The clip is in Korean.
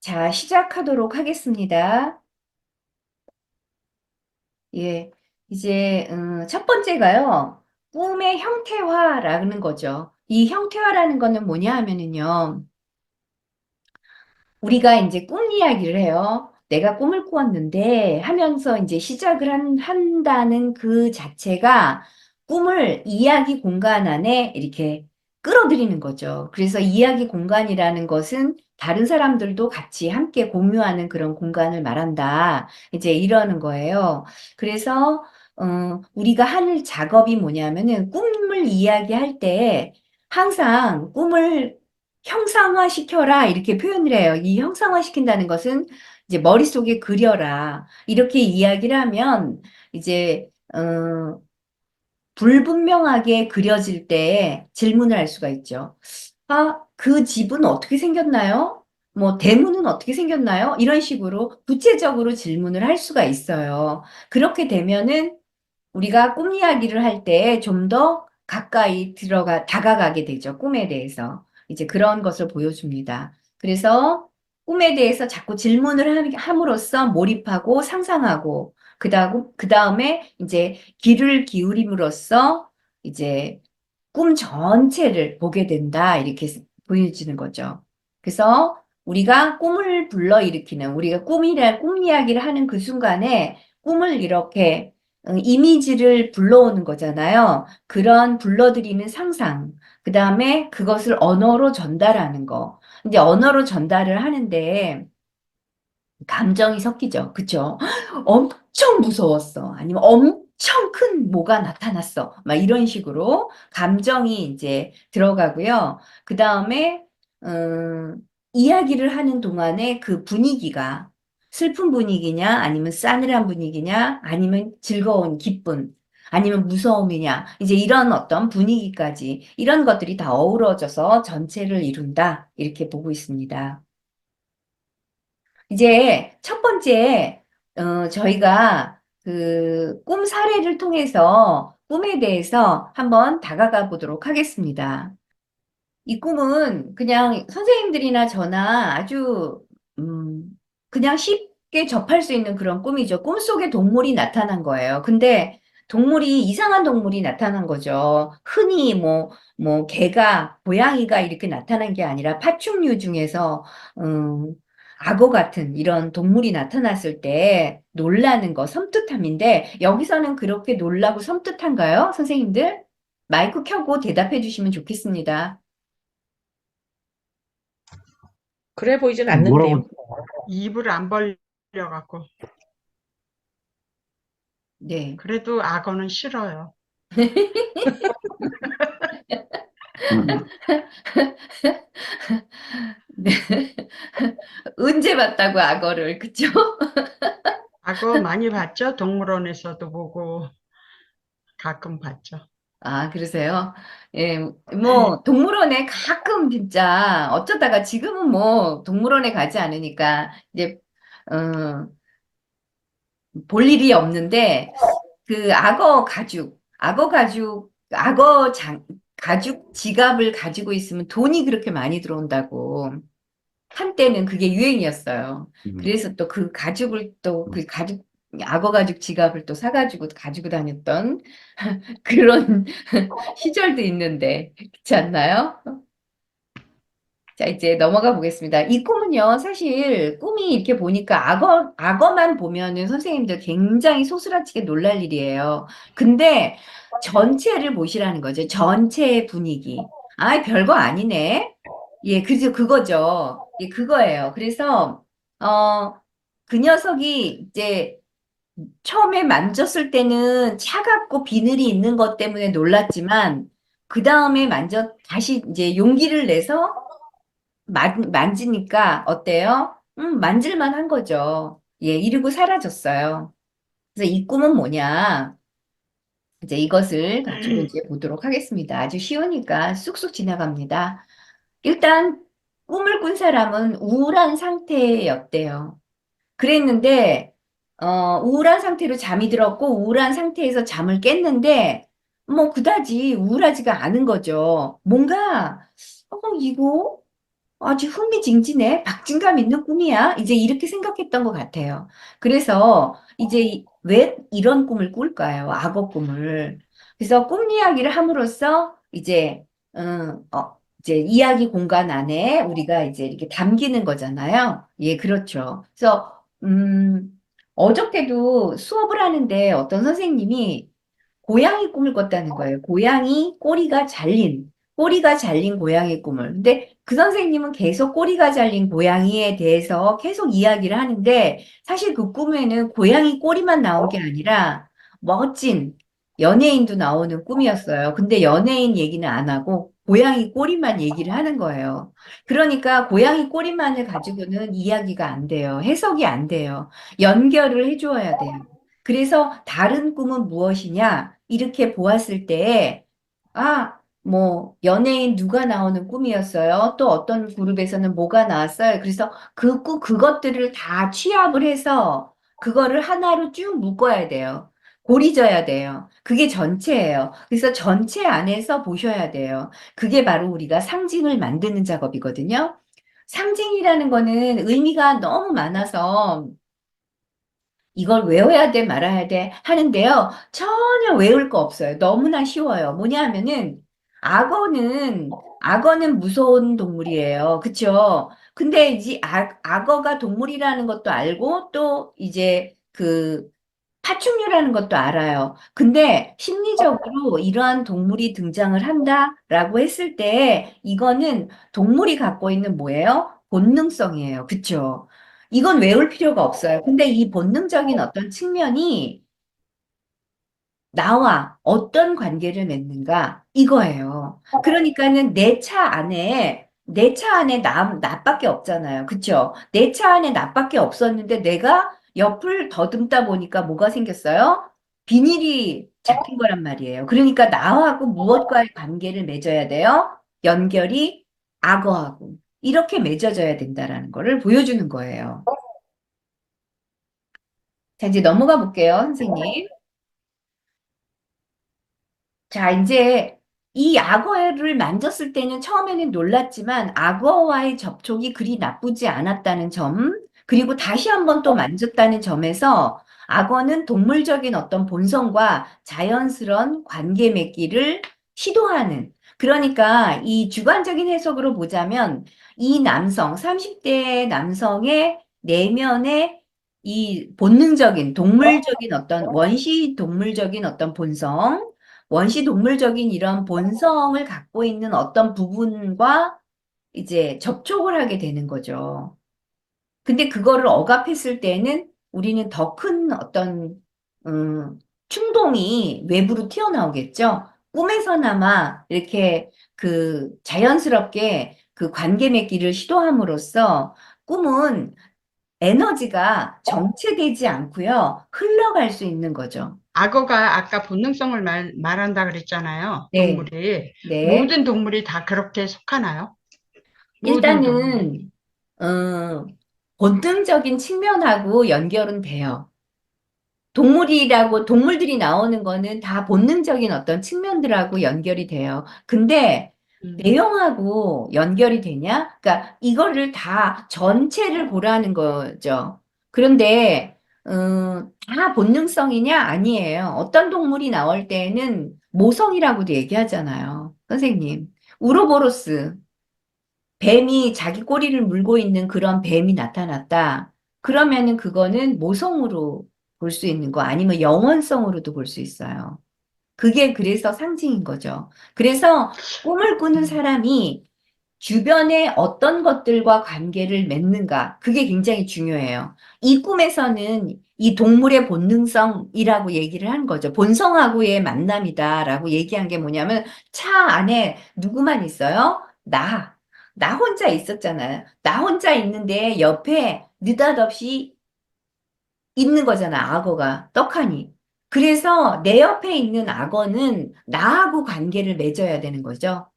자, 시작하도록 하겠습니다. 예, 이제 첫 번째가요. 꿈의 형태화라는 거죠. 이 형태화라는 거는 뭐냐 하면은요. 우리가 이제 꿈 이야기를 해요. 내가 꿈을 꾸었는데 하면서 이제 시작을 한다는 그 자체가 꿈을 이야기 공간 안에 이렇게 끌어들이는 거죠. 그래서 이야기 공간이라는 것은 다른 사람들도 같이 함께 공유하는 그런 공간을 말한다. 이제 이러는 거예요. 그래서 우리가 하는 작업이 뭐냐면은 꿈을 이야기할 때 항상 꿈을 형상화시켜라 이렇게 표현을 해요. 이 형상화시킨다는 것은 이제 머릿속에 그려라 이렇게 이야기를 하면 이제 불분명하게 그려질 때 질문을 할 수가 있죠. 아, 그 집은 어떻게 생겼나요? 뭐 대문은 어떻게 생겼나요? 이런 식으로 구체적으로 질문을 할 수가 있어요. 그렇게 되면은 우리가 꿈 이야기를 할 때 좀 더 가까이 다가가게 되죠. 꿈에 대해서. 이제 그런 것을 보여줍니다. 그래서 꿈에 대해서 자꾸 질문을 함으로써 몰입하고 상상하고, 그 다음에 이제 귀를 기울임으로써 이제 꿈 전체를 보게 된다. 이렇게 보여지는 거죠. 그래서 우리가 꿈을 불러일으키는, 우리가 꿈 이야기를 하는 그 순간에 꿈을 이렇게 이미지를 불러오는 거잖아요. 그런 불러들이는 상상, 그 다음에 그것을 언어로 전달하는 거. 이제 언어로 전달을 하는데 감정이 섞이죠. 그쵸? 엄청 무서웠어. 아니면 엄청 큰 뭐가 나타났어. 막 이런 식으로 감정이 이제 들어가고요. 그 다음에, 이야기를 하는 동안에 그 분위기가 슬픈 분위기냐, 아니면 싸늘한 분위기냐, 아니면 즐거운 기쁨, 아니면 무서움이냐, 이제 이런 어떤 분위기까지, 이런 것들이 다 어우러져서 전체를 이룬다. 이렇게 보고 있습니다. 이제 첫 번째, 저희가 그 꿈 사례를 통해서 꿈에 대해서 한번 다가가 보도록 하겠습니다. 이 꿈은 그냥 선생님들이나 저나 아주, 음, 그냥 쉽게 접할 수 있는 그런 꿈이죠. 꿈속에 동물이 나타난 거예요. 근데 동물이, 이상한 동물이 나타난 거죠. 흔히 개가, 고양이가 이렇게 나타난 게 아니라 파충류 중에서, 음, 악어 같은 이런 동물이 나타났을 때 놀라는 거, 섬뜩함인데, 여기서는 그렇게 놀라고 섬뜩한가요, 선생님들? 마이크 켜고 대답해 주시면 좋겠습니다. 그래 보이진 뭐라고, 않는데요. 입을 안 벌려갖고. 네. 그래도 악어는 싫어요. 음, 네. 언제 봤다고 악어를, 그쵸? 악어 많이 봤죠? 동물원에서도 보고 가끔 봤죠. 아, 그러세요? 예, 뭐, 동물원에 가끔 진짜, 어쩌다가 지금은 뭐, 동물원에 가지 않으니까, 이제, 어, 볼 일이 없는데, 그 가죽 지갑을 가지고 있으면 돈이 그렇게 많이 들어온다고. 한때는 그게 유행이었어요. 음, 그래서 또 그 가죽을 또 그 가죽 악어 가죽 지갑을 또 사가지고 가지고 다녔던 그런 시절도 있는데 그렇지 않나요? 자, 이제 넘어가 보겠습니다. 이 꿈은요, 사실 꿈이 이렇게 보니까 악어만 보면은 선생님들 굉장히 소스라치게 놀랄 일이에요. 근데 전체를 보시라는 거죠. 전체의 분위기. 아, 별거 아니네. 예, 그거죠. 예, 그거예요. 그래서, 어, 그 녀석이 이제 처음에 만졌을 때는 차갑고 비늘이 있는 것 때문에 놀랐지만, 그 다음에 다시 이제 용기를 내서 만지니까 어때요? 만질만 한 거죠. 예, 이러고 사라졌어요. 그래서 이 꿈은 뭐냐? 이제 이것을 가지고 이제 보도록 하겠습니다. 아주 쉬우니까 쑥쑥 지나갑니다. 일단, 꿈을 꾼 사람은 우울한 상태였대요. 그랬는데, 우울한 상태로 잠이 들었고, 우울한 상태에서 잠을 깼는데, 뭐, 그다지 우울하지가 않은 거죠. 뭔가, 이거? 아주 흥미진진해. 박진감 있는 꿈이야. 이제 이렇게 생각했던 것 같아요. 그래서 이제 왜 이런 꿈을 꿀까요? 악어 꿈을. 그래서 꿈 이야기를 함으로써 이제, 이제 이야기 공간 안에 우리가 이제 이렇게 담기는 거잖아요. 예, 그렇죠. 그래서, 어저께도 수업을 하는데 어떤 선생님이 고양이 꿈을 꿨다는 거예요. 꼬리가 잘린 고양이 꿈을. 근데 그 선생님은 계속 꼬리가 잘린 고양이에 대해서 계속 이야기를 하는데 사실 그 꿈에는 고양이 꼬리만 나온 게 아니라 멋진 연예인도 나오는 꿈이었어요. 근데 연예인 얘기는 안 하고 고양이 꼬리만 얘기를 하는 거예요. 그러니까 고양이 꼬리만을 가지고는 이야기가 안 돼요. 해석이 안 돼요. 연결을 해주어야 돼요. 그래서 다른 꿈은 무엇이냐? 이렇게 보았을 때, 뭐, 연예인 누가 나오는 꿈이었어요? 또 어떤 그룹에서는 뭐가 나왔어요? 그래서 그것들을 다 취합을 해서 그거를 하나로 쭉 묶어야 돼요. 고리져야 돼요. 그게 전체예요. 그래서 전체 안에서 보셔야 돼요. 그게 바로 우리가 상징을 만드는 작업이거든요. 상징이라는 거는 의미가 너무 많아서 이걸 외워야 돼, 말아야 돼 하는데요. 전혀 외울 거 없어요. 너무나 쉬워요. 뭐냐 하면은, 악어는, 악어는 무서운 동물이에요. 그쵸? 근데 이제 악어가 동물이라는 것도 알고, 또 이제 파충류라는 것도 알아요. 근데 심리적으로 이러한 동물이 등장을 한다라고 했을 때, 이거는 동물이 갖고 있는 뭐예요? 본능성이에요. 그쵸? 이건 외울 필요가 없어요. 근데 이 본능적인 어떤 측면이 나와 어떤 관계를 맺는가 이거예요. 그러니까는 내 차 안에 나밖에 없잖아요. 그쵸? 내 차 안에 나밖에 없었는데 내가 옆을 더듬다 보니까 뭐가 생겼어요? 비닐이 잡힌 거란 말이에요. 그러니까 나하고 무엇과의 관계를 맺어야 돼요? 연결이 악어하고 이렇게 맺어져야 된다라는 거를 보여주는 거예요. 자, 이제 넘어가 볼게요, 선생님. 자, 이제 이 악어를 만졌을 때는 처음에는 놀랐지만 악어와의 접촉이 그리 나쁘지 않았다는 점, 그리고 다시 한번 또 만졌다는 점에서 악어는 동물적인 어떤 본성과 자연스러운 관계 맺기를 시도하는, 그러니까 이 주관적인 해석으로 보자면 이 남성, 30대 남성의 내면의 이 본능적인 동물적인 어떤 원시 동물적인 어떤 본성, 원시 동물적인 이런 본성을 갖고 있는 어떤 부분과 이제 접촉을 하게 되는 거죠. 근데 그거를 억압했을 때는 우리는 더 큰 어떤 충동이 외부로 튀어나오겠죠. 꿈에서나마 이렇게 자연스럽게 그 관계 맺기를 시도함으로써 꿈은 에너지가 정체되지 않고요. 흘러갈 수 있는 거죠. 악어가 아까 본능성을 말한다 그랬잖아요. 네, 동물이. 네. 모든 동물이 다 그렇게 속하나요? 모든 동물이. 일단은 어, 본능적인 측면하고 연결은 돼요. 동물들이 나오는 거는 다 본능적인 어떤 측면들하고 연결이 돼요. 근데 음. 내용하고 연결이 되냐? 그러니까 이거를 다 전체를 보라는 거죠. 그런데 다 본능성이냐? 아니에요. 어떤 동물이 나올 때는 모성이라고도 얘기하잖아요. 선생님. 우로보로스. 뱀이 자기 꼬리를 물고 있는 그런 뱀이 나타났다. 그러면은 그거는 모성으로 볼 수 있는 거 아니면 영원성으로도 볼 수 있어요. 그게 그래서 상징인 거죠. 그래서 꿈을 꾸는 음. 사람이 주변에 어떤 것들과 관계를 맺는가, 그게 굉장히 중요해요. 이 꿈에서는 이 동물의 본능성이라고 얘기를 한 거죠. 본성하고의 만남이다라고 얘기한 게 뭐냐면 차 안에 누구만 있어요? 나 혼자 있었잖아요. 나 혼자 있는데 옆에 느닷없이 있는 거잖아, 악어가. 떡하니. 그래서 내 옆에 있는 악어는 나하고 관계를 맺어야 되는 거죠.